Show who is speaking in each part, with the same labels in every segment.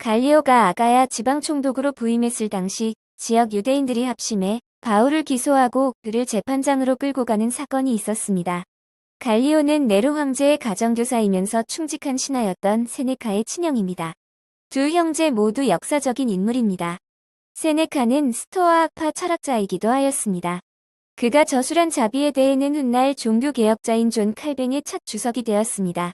Speaker 1: 갈리오가 아가야 지방 총독으로 부임했을 당시 지역 유대인들이 합심해 바울을 기소하고 그를 재판장으로 끌고 가는 사건이 있었습니다. 갈리오는 네로 황제의 가정교사이면서 충직한 신하였던 세네카의 친형입니다. 두 형제 모두 역사적인 인물입니다. 세네카는 스토아 학파 철학자이기도 하였습니다. 그가 저술한 자비에 대해는 훗날 종교개혁자인 존 칼뱅의 첫 주석이 되었습니다.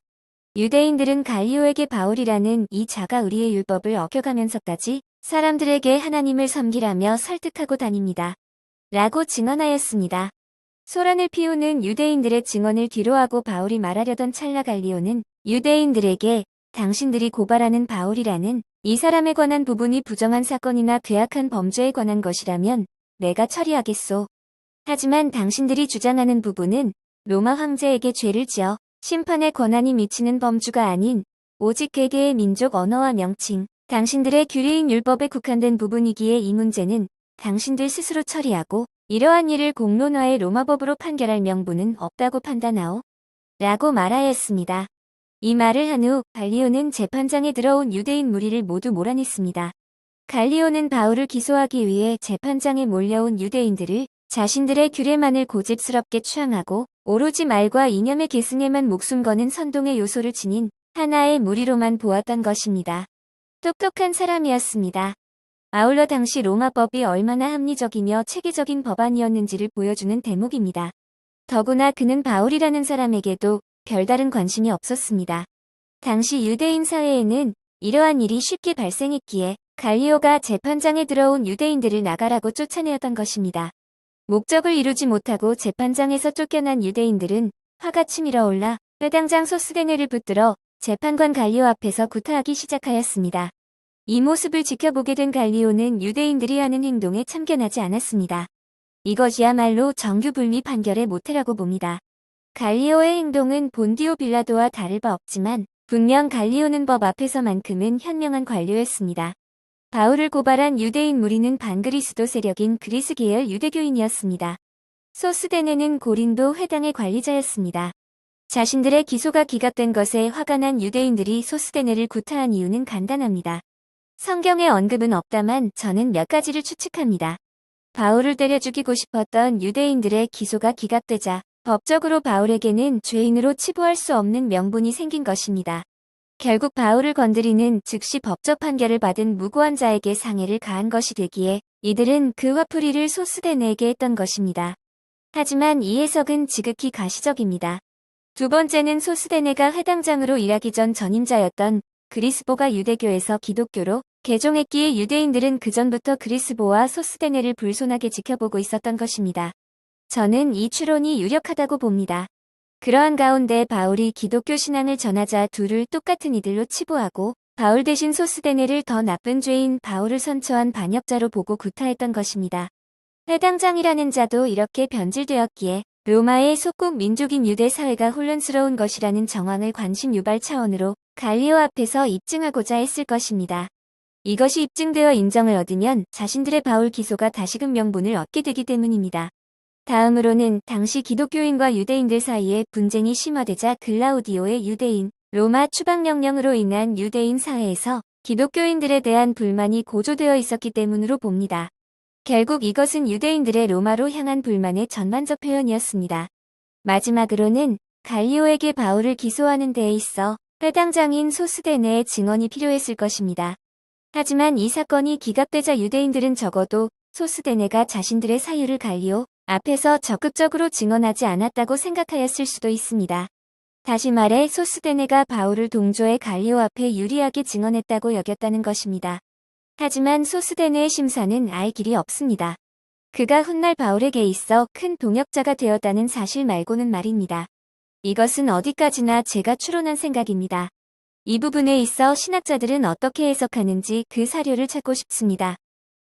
Speaker 1: 유대인들은 갈리오에게 바울이라는 이 자가 우리의 율법을 어겨가면서까지 사람들에게 하나님을 섬기라며 설득하고 다닙니다. 라고 증언하였습니다. 소란을 피우는 유대인들의 증언을 뒤로하고 바울이 말하려던 찰나 갈리오는 유대인들에게 당신들이 고발하는 바울이라는 이 사람에 관한 부분이 부정한 사건이나 괴악한 범죄에 관한 것이라면 내가 처리하겠소. 하지만 당신들이 주장하는 부분은 로마 황제에게 죄를 지어 심판의 권한이 미치는 범주가 아닌 오직 개개의 민족 언어와 명칭, 당신들의 규례인 율법에 국한된 부분이기에 이 문제는 당신들 스스로 처리하고 이러한 일을 공론화해 로마법으로 판결할 명분은 없다고 판단하오. 라고 말하였습니다. 이 말을 한 후 갈리오는 재판장에 들어온 유대인 무리를 모두 몰아냈습니다. 갈리오는 바울을 기소하기 위해 재판장에 몰려온 유대인들을 자신들의 규례만을 고집스럽게 추앙하고 오로지 말과 이념의 계승에만 목숨 거는 선동의 요소를 지닌 하나의 무리로만 보았던 것입니다. 똑똑한 사람이었습니다. 아울러 당시 로마법이 얼마나 합리적이며 체계적인 법안이었는지를 보여주는 대목입니다. 더구나 그는 바울이라는 사람에게도 별다른 관심이 없었습니다. 당시 유대인 사회에는 이러한 일이 쉽게 발생했기에 갈리오가 재판장에 들어온 유대인들을 나가라고 쫓아내었던 것입니다. 목적을 이루지 못하고 재판장에서 쫓겨난 유대인들은 화가 치밀어 올라 회당장 소스데네를 붙들어 재판관 갈리오 앞에서 구타하기 시작하였습니다. 이 모습을 지켜보게 된 갈리오는 유대인들이 하는 행동에 참견하지 않았습니다. 이것이야말로 정규불미 판결의 모태라고 봅니다. 갈리오의 행동은 본디오 빌라도와 다를 바 없지만 분명 갈리오는 법 앞에서만큼은 현명한 관료였습니다. 바울을 고발한 유대인 무리는 반그리스도 세력인 그리스 계열 유대교인이었습니다. 소스데네는 고린도 회당의 관리자였습니다. 자신들의 기소가 기각된 것에 화가 난 유대인들이 소스데네를 구타한 이유는 간단합니다. 성경에 언급은 없다만 저는 몇 가지를 추측합니다. 바울을 때려 죽이고 싶었던 유대인들의 기소가 기각되자 법적으로 바울에게는 죄인으로 치부할 수 없는 명분이 생긴 것입니다. 결국 바울을 건드리는 즉시 법적 판결을 받은 무고한 자에게 상해를 가한 것이 되기에 이들은 그 화풀이를 소스데네에게 했던 것입니다. 하지만 이 해석은 지극히 가시적입니다. 두 번째는 소스데네가 회당장으로 일하기 전 전임자였던 그리스보가 유대교에서 기독교로 개종했기에 유대인들은 그전부터 그리스보와 소스데네를 불손하게 지켜보고 있었던 것입니다. 저는 이 추론이 유력하다고 봅니다. 그러한 가운데 바울이 기독교 신앙을 전하자 둘을 똑같은 이들로 치부하고 바울 대신 소스데네를 더 나쁜 죄인 바울을 선처한 반역자로 보고 구타했던 것입니다. 회당장이라는 자도 이렇게 변질되었기에 로마의 속국 민족인 유대 사회가 혼란스러운 것이라는 정황을 관심 유발 차원으로 갈리오 앞에서 입증하고자 했을 것입니다. 이것이 입증되어 인정을 얻으면 자신들의 바울 기소가 다시금 명분을 얻게 되기 때문입니다. 다음으로는 당시 기독교인과 유대인들 사이에 분쟁이 심화되자 글라우디오의 유대인 로마 추방명령으로 인한 유대인 사회에서 기독교인들에 대한 불만이 고조되어 있었기 때문으로 봅니다. 결국 이것은 유대인들의 로마로 향한 불만의 전반적 표현이었습니다. 마지막으로는 갈리오에게 바울을 기소하는 데에 있어 회당장인 소스데네의 증언이 필요했을 것입니다. 하지만 이 사건이 기각되자 유대인들은 적어도 소스데네가 자신들의 사유를 갈리오 앞에서 적극적으로 증언하지 않았다고 생각하였을 수도 있습니다. 다시 말해 소스데네가 바울을 동조해 갈리오 앞에 유리하게 증언했다고 여겼다는 것입니다. 하지만 소스데네의 심사는 알 길이 없습니다. 그가 훗날 바울에게 있어 큰 동역자가 되었다는 사실 말고는 말입니다. 이것은 어디까지나 제가 추론한 생각입니다. 이 부분에 있어 신학자들은 어떻게 해석하는지 그 사료를 찾고 싶습니다.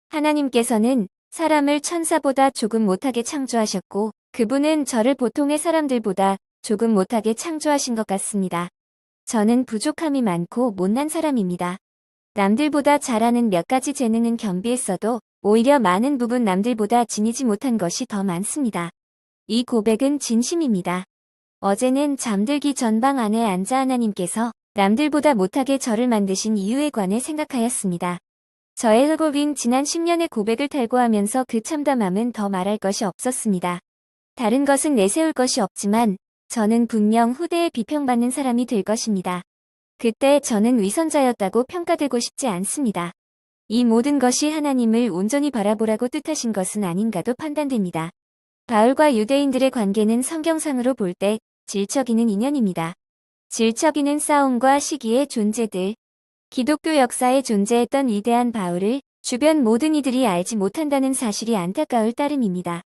Speaker 1: 하나님께서는 사람을 천사보다 조금 못하게 창조하셨고 그분은 저를 보통의 사람들보다 조금 못하게 창조하신 것 같습니다. 저는 부족함이 많고 못난 사람입니다. 남들보다 잘하는 몇 가지 재능은 겸비했어도 오히려 많은 부분 남들보다 지니지 못한 것이 더 많습니다. 이 고백은 진심입니다. 어제는 잠들기 전 방 안에 앉아 하나님께서 남들보다 못하게 저를 만드신 이유에 관해 생각하였습니다. 저의 흑업인 지난 10년의 고백을 탈고하면서 그 참담함은 더 말할 것이 없었습니다. 다른 것은 내세울 것이 없지만 저는 분명 후대에 비평받는 사람이 될 것입니다. 그때 저는 위선자였다고 평가되고 싶지 않습니다. 이 모든 것이 하나님을 온전히 바라보라고 뜻하신 것은 아닌가도 판단됩니다. 바울과 유대인들의 관계는 성경상으로 볼 때 질척이는 인연입니다. 질척이는 싸움과 시기의 존재들. 기독교 역사에 존재했던 위대한 바울을 주변 모든 이들이 알지 못한다는 사실이 안타까울 따름입니다.